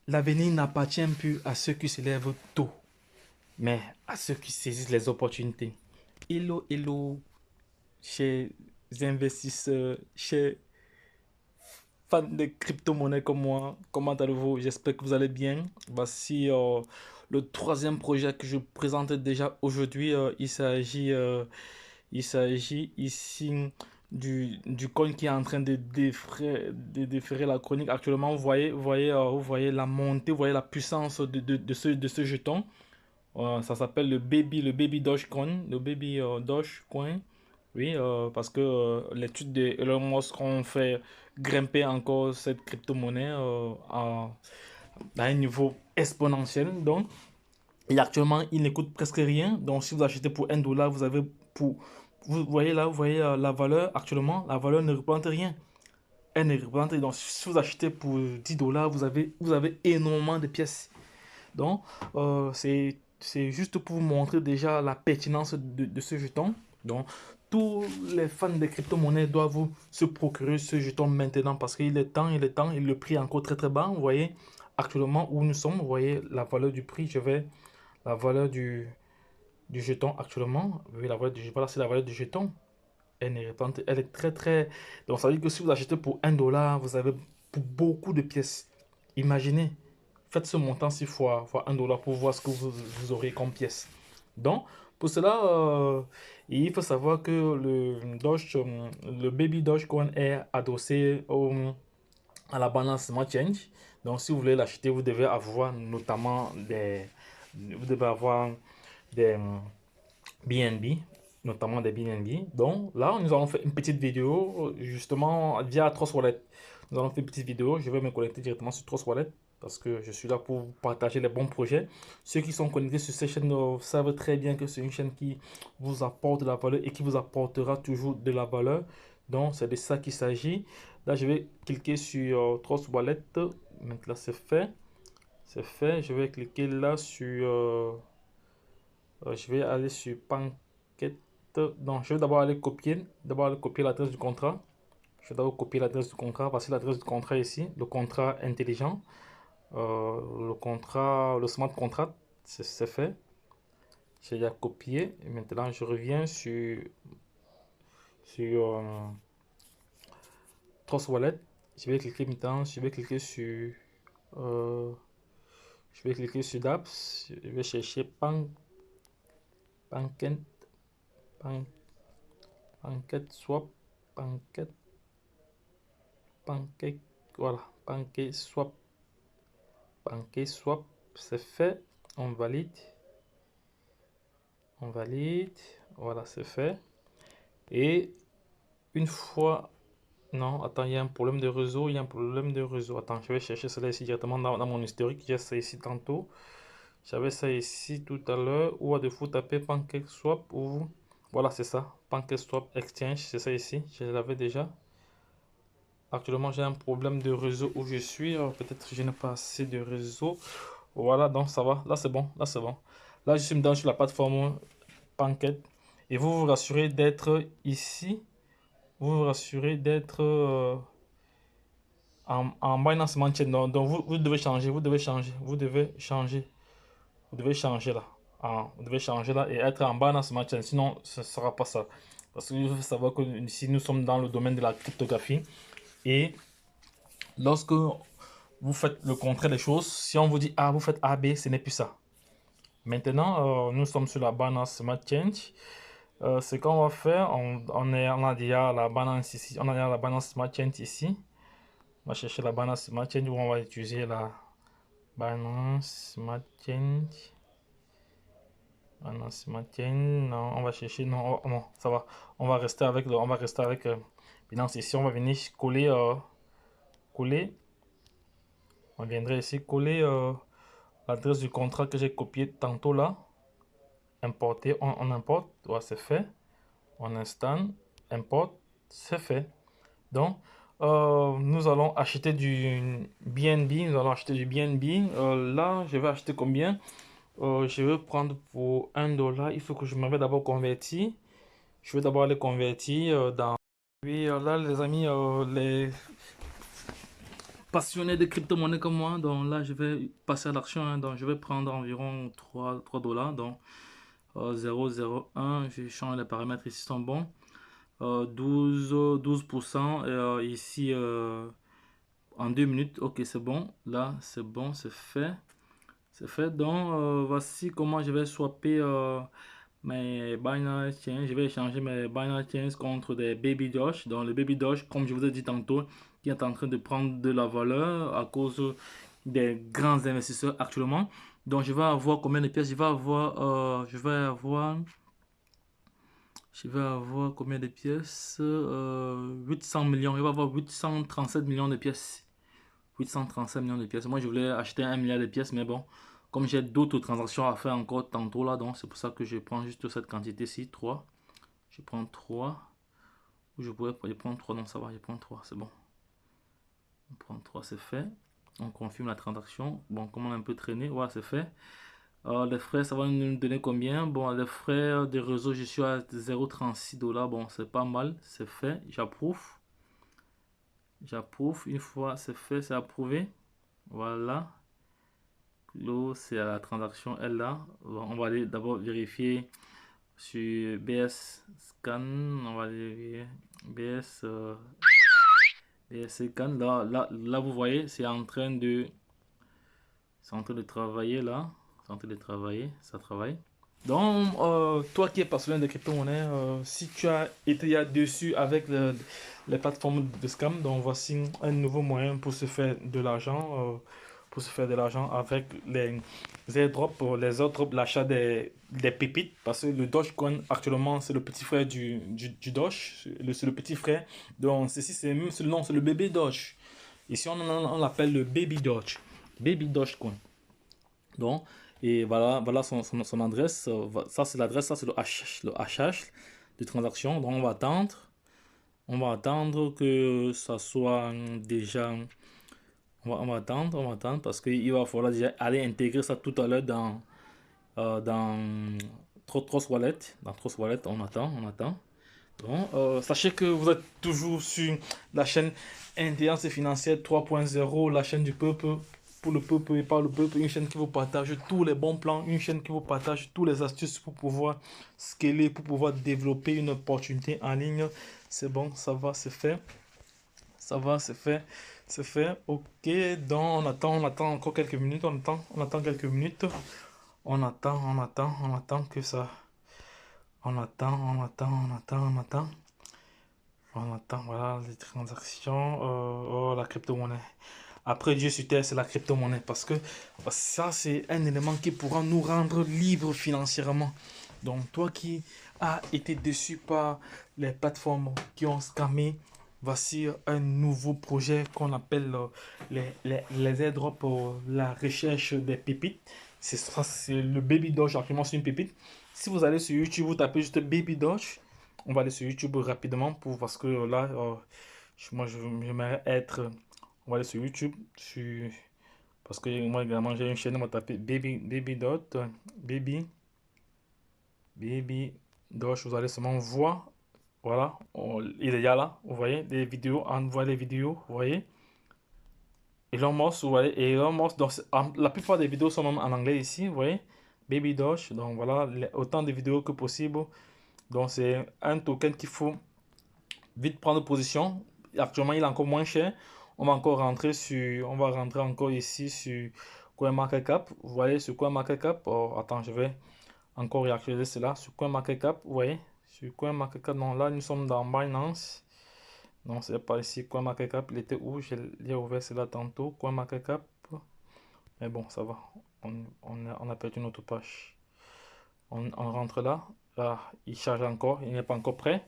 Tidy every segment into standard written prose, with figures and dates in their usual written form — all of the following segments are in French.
L'avenir n'appartient plus à ceux qui se lèvent tôt, mais à ceux qui saisissent les opportunités. Hello, hello, chers investisseurs, chers fans de crypto-monnaies comme moi. Comment allez-vous? J'espère que vous allez bien. Voici le troisième projet que je présente déjà aujourd'hui. Il s'agit ici du coin qui est en train de déférer la chronique actuellement. Vous voyez la montée, vous voyez la puissance de ce jeton. Ça s'appelle le Baby Dogecoin, le Baby Dogecoin. Oui, parce que l'étude de Elon Musk ont fait grimper encore cette crypto-monnaie à un niveau exponentiel. Donc, et actuellement, il ne coûte presque rien. Donc, si vous achetez pour 1 dollar, vous avez pour. Vous voyez là, vous voyez la valeur actuellement, la valeur ne représente rien. Elle ne représente rien. Donc, si vous achetez pour 10 dollars, vous avez énormément de pièces. Donc, c'est juste pour vous montrer déjà la pertinence de ce jeton. Donc, tous les fans de crypto-monnaies doivent se procurer ce jeton maintenant parce qu'il est temps, il est temps, et le prix est encore très très bas. Vous voyez actuellement où nous sommes, vous voyez la valeur du prix, la valeur du jeton actuellement. Oui, voilà, c'est la valeur du jeton. Elle est très très. Donc, ça veut dire que si vous achetez pour 1 dollar, vous avez pour beaucoup de pièces. Imaginez, faites ce montant 6 fois 1 dollar pour voir ce que vous aurez comme pièce. Donc, pour cela, il faut savoir que le Baby Dogecoin est adossé à la balance Smart Change. Donc, si vous voulez l'acheter, vous devez avoir notamment vous devez avoir des BNB, notamment des BNB. Donc là, nous allons faire une petite vidéo, justement, via Trust Wallet. Nous allons faire une petite vidéo. Je vais me connecter directement sur Trust Wallet parce que je suis là pour vous partager les bons projets. Ceux qui sont connectés sur cette chaîne savent très bien que c'est une chaîne qui vous apporte de la valeur et qui vous apportera toujours de la valeur. Donc, c'est de ça qu'il s'agit. Là, je vais cliquer sur Trust Wallet. Maintenant, c'est fait. C'est fait. Je vais cliquer là sur... je vais aller sur Pancake. Donc, je vais d'abord aller copier l'adresse du contrat. Je vais d'abord copier l'adresse du contrat. Voici l'adresse du contrat ici. Le contrat intelligent. Le smart contract, c'est fait. J'ai déjà copié. Et maintenant, je reviens sur Trust Wallet. Je vais cliquer maintenant. Euh, je vais cliquer sur Dapps. Je vais chercher Pancake, Pancake Swap, Pancake. Pancake, voilà, Pancake Swap, c'est fait. On valide, on valide, voilà, c'est fait. Et une fois, non, attends, il y a un problème de réseau, il y a un problème de réseau. Attends, je vais chercher cela ici directement dans mon historique. J'ai ça ici tantôt. J'avais ça ici tout à l'heure. Ou à défaut, taper Pancake Swap ou voilà, c'est ça. Pancake Swap Exchange, c'est ça ici. Je l'avais déjà. Actuellement, j'ai un problème de réseau où je suis. Peut-être que je n'ai pas assez de réseau. Voilà, donc ça va. Là, c'est bon. Là, c'est bon. Là, je suis maintenant sur la plateforme Pancake. Et vous vous rassurez d'être ici. Vous vous rassurez d'être en Binance Smart Chain. Donc vous devez changer. Vous devez changer. Vous devez changer. Vous devez changer là. Vous devez changer là et être en Binance Smart Chain. Sinon, ce ne sera pas ça. Parce qu'il faut savoir que ici, nous sommes dans le domaine de la cryptographie. Et lorsque vous faites le contraire des choses, si on vous dit A, vous faites A, B, ce n'est plus ça. Maintenant, nous sommes sur la Binance Smart Change. Ce qu'on va faire, on a déjà la Binance ici, on a déjà la Binance Smart Change ici. On va chercher la Binance Smart Change où on va utiliser la Binance Smart Change. Binance Smart Change, non, on va chercher, non, non, ça va. On va rester avec Binance ici. On va venir coller. On viendrait ici coller l'adresse du contrat que j'ai copié tantôt là. Importer, on importe, ouais, c'est fait. On installe, importe, c'est fait. Donc, nous allons acheter du BNB. Nous allons acheter du BNB. Là, je vais acheter combien? Je vais prendre pour 1 dollar. Il faut que je m'avais d'abord converti. Je vais d'abord les convertir dans. Oui, là, les amis, passionné de crypto-monnaie comme moi, donc là, je vais passer à l'action, hein. Donc, je vais prendre environ 3 dollars. Donc, 0,01, je change les paramètres ici sont bons. 12%. Et ici, en 2 minutes, ok, c'est bon. Là, c'est bon, c'est fait. C'est fait. Donc, voici comment je vais swapper mes Binance Chain. Je vais échanger mes Binance Chains contre des Baby Doge. Donc, le Baby Doge, comme je vous ai dit tantôt, qui est en train de prendre de la valeur à cause des grands investisseurs actuellement. Donc, je vais avoir combien de pièces? Je vais avoir combien de pièces? 800 millions. Je vais avoir 837 millions de pièces. 835 millions de pièces. Moi, je voulais acheter 1 milliard de pièces, mais bon, comme j'ai d'autres transactions à faire encore tantôt là, donc c'est pour ça que je prends juste cette quantité-ci, 3. Je prends 3. Ou je pourrais prendre 3, non, ça va, je prends 3, c'est bon. On prend 3, c'est fait. On confirme la transaction. Bon, comme on a un peu traîné, voilà, c'est fait. Les frais, ça va nous donner combien? Bon, les frais de réseau, je suis à 0,36 dollars. Bon, c'est pas mal, c'est fait. J'approuve. J'approuve. Une fois c'est fait, c'est approuvé. Voilà. L'eau, c'est la transaction, elle là. On va aller d'abord vérifier sur BS Scan. On va aller vérifier BS Scan. Là, vous voyez, c'est en train de travailler là. C'est en train de travailler, ça travaille. Donc, toi qui es passionné de crypto-monnaie, si tu as été dessus avec les plateformes de scam, donc voici un nouveau moyen pour se faire de l'argent, avec les airdrops, les airdrops, l'achat des pépites, parce que le Dogecoin actuellement c'est le petit frère du Doge, c'est le petit frère. Donc, ceci c'est même le nom, c'est le bébé Doge. Ici on l'appelle le baby Doge, baby Dogecoin. Donc, et voilà son adresse. Ça, c'est l'adresse, ça, c'est le HH de transaction. Donc, on va attendre. On va attendre que ça soit déjà. On va attendre parce qu'il va falloir déjà aller intégrer ça tout à l'heure dans Trust Wallet. Dans Trust Wallet, on attend. Donc, sachez que vous êtes toujours sur la chaîne Intelligence financière 3.0, la chaîne du peuple, pour le peuple et par le peuple, une chaîne qui vous partage tous les bons plans, une chaîne qui vous partage toutes les astuces pour pouvoir scaler, pour pouvoir développer une opportunité en ligne. C'est bon, ça va, c'est fait. Ça va, c'est fait. C'est fait. Ok, donc on attend encore quelques minutes. On attend quelques minutes. On attend que ça. On attend, voilà, les transactions, la crypto-monnaie. Après Dieu sur terre, c'est la crypto-monnaie. Parce que ça, c'est un élément qui pourra nous rendre libres financièrement. Donc, toi qui as été déçu par les plateformes qui ont scammé, voici un nouveau projet qu'on appelle les airdrops pour la recherche des pépites. C'est ça, c'est le Baby Doge, actuellement, c'est une pépite. Si vous allez sur YouTube, vous tapez juste Baby Doge. On va aller sur YouTube rapidement parce que là, moi, j'aimerais être. On va aller sur YouTube. Parce que moi également, j'ai une chaîne, on va taper Baby, Baby Doge. Vous allez seulement voir. Voilà, il est là. Vous voyez, des vidéos, on voit les vidéos, vous voyez. Elon Musk, vous voyez, Elon Musk, donc la plupart des vidéos sont même en anglais ici, vous voyez. Baby Doge, donc voilà, autant de vidéos que possible. Donc c'est un token qu'il faut vite prendre position. Actuellement, il est encore moins cher. On va rentrer encore ici sur CoinMarketCap. Vous voyez sur CoinMarketCap. Oh, attends, je vais encore réactualiser cela sur CoinMarketCap. Vous voyez sur CoinMarketCap. Non, là nous sommes dans Binance. Non, c'est pas ici. CoinMarketCap, il était où? J'ai ouvert cela tantôt. CoinMarketCap. Mais bon, ça va. On a perdu notre page. On rentre là. Là, il charge encore. Il n'est pas encore prêt.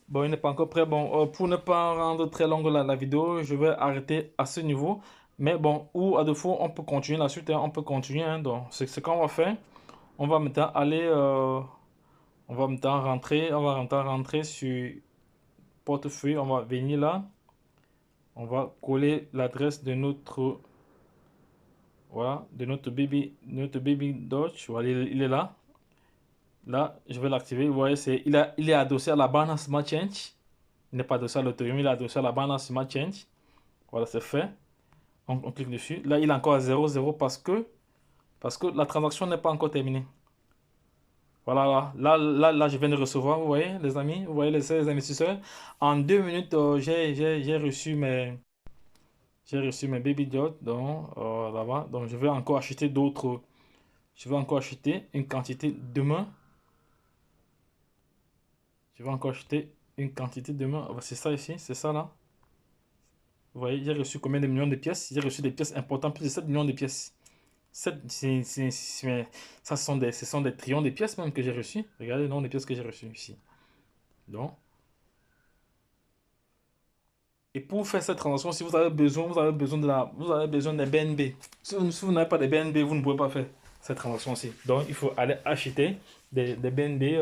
Bon, il n'est pas encore prêt. Bon, pour ne pas rendre très longue la vidéo, je vais arrêter à ce niveau. Mais bon, ou à défaut, on peut continuer la suite, hein, on peut continuer, hein. Donc, c'est ce qu'on va faire. On va maintenant aller, on va maintenant rentrer sur portefeuille. On va venir là. On va coller l'adresse de notre, voilà, de notre baby Dodge. Voilà, il est là. Là, je vais l'activer. Vous voyez, il est adossé à la Binance Smart Change. Il n'est pas adossé à l'Ethereum, il est adossé à la Binance Smart Change. Voilà, c'est fait. On clique dessus. Là, il est encore à 0,0 parce que la transaction n'est pas encore terminée. Voilà, là, je viens de recevoir, vous voyez, les amis, vous voyez, les investisseurs. En 2 minutes, j'ai reçu mes baby dots, donc là-bas. Donc, je vais encore acheter d'autres. Je vais encore acheter une quantité demain. Je vais encore acheter une quantité demain. C'est ça ici, c'est ça là. Vous voyez, j'ai reçu combien de millions de pièces? J'ai reçu des pièces importantes, plus de 7 millions de pièces. Ça, ce sont des trillions de pièces même que j'ai reçus. Regardez le nombre de pièces que j'ai reçues ici. Donc, et pour faire cette transaction, si vous avez besoin vous avez besoin des BNB. Si vous n'avez pas de BNB, vous ne pouvez pas faire cette transaction-ci. Donc, il faut aller acheter des BNB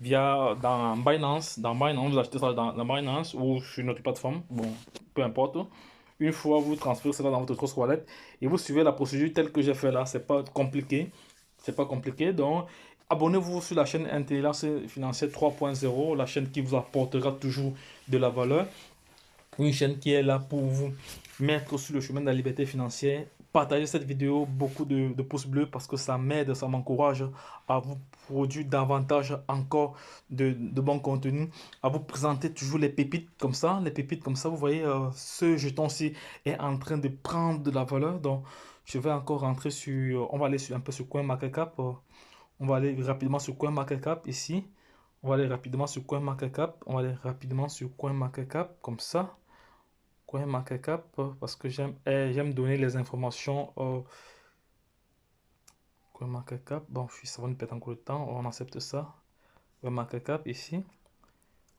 dans Binance, vous achetez ça dans Binance ou sur notre plateforme, bon, peu importe. Une fois, vous transférez cela dans votre Trust Wallet et vous suivez la procédure telle que j'ai fait là. C'est pas compliqué. C'est pas compliqué. Donc, abonnez-vous sur la chaîne Intelligence Financière 3.0, la chaîne qui vous apportera toujours de la valeur. Une chaîne qui est là pour vous mettre sur le chemin de la liberté financière. Partagez cette vidéo, beaucoup de pouces bleus parce que ça m'aide, ça m'encourage à vous produire davantage encore de bons contenus, à vous présenter toujours les pépites comme ça. Les pépites comme ça, vous voyez, ce jeton-ci est en train de prendre de la valeur. Donc, je vais encore rentrer sur, on va aller un peu sur CoinMarketCap. On va aller rapidement sur CoinMarketCap ici. On va aller rapidement sur CoinMarketCap. On va aller rapidement sur CoinMarketCap comme ça. CoinMarketCap parce que j'aime donner les informations CoinMarketCap. Bon, ça va nous perdre encore le temps. On accepte ça. CoinMarketCap ici.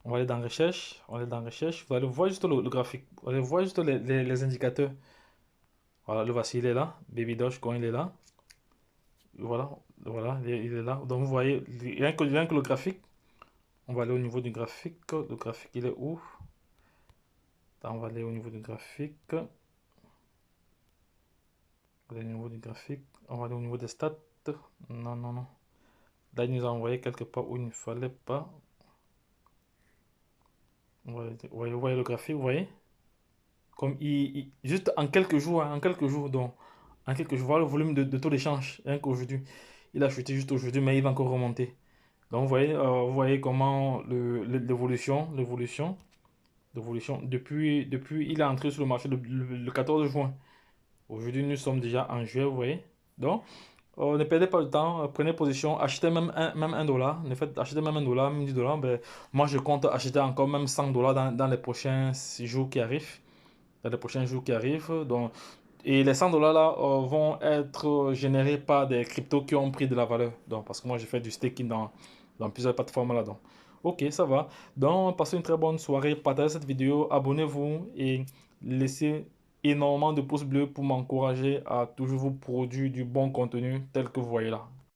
On va aller dans recherche. On va aller dans recherche. Vous allez voir juste le graphique. Vous allez voir juste les indicateurs. Voilà, le voici, il est là. Baby Dogecoin, il est là. Voilà, voilà, il est là. Donc vous voyez, rien que le graphique. On va aller au niveau du graphique. Le graphique, il est où? On va aller au niveau du graphique. On va aller au niveau du graphique. On va aller au niveau des stats. Non, non, non. Là, il nous a envoyé quelque part où il ne fallait pas. Vous voyez le graphique, vous voyez? Comme juste en quelques jours, hein, en quelques jours, donc, en quelques jours, voilà le volume de taux d'échange, rien qu'aujourd'hui. Il a chuté juste aujourd'hui, mais il va encore remonter. Donc, vous voyez comment l'évolution, depuis, il est entré sur le marché le 14 juin. Aujourd'hui, nous sommes déjà en juillet, vous voyez. Donc, ne perdez pas le temps, prenez position, achetez même un dollar, achetez même un dollar, même 10 dollars. Ben, moi, je compte acheter encore même 100 dollars dans les prochains jours qui arrivent. Dans les prochains jours qui arrivent. Donc, et les 100 dollars là vont être générés par des cryptos qui ont pris de la valeur. Donc, parce que moi, j'ai fait du staking dans plusieurs plateformes là. Donc, ok, ça va. Donc, passez une très bonne soirée, partagez cette vidéo, abonnez-vous et laissez énormément de pouces bleus pour m'encourager à toujours vous produire du bon contenu tel que vous voyez là.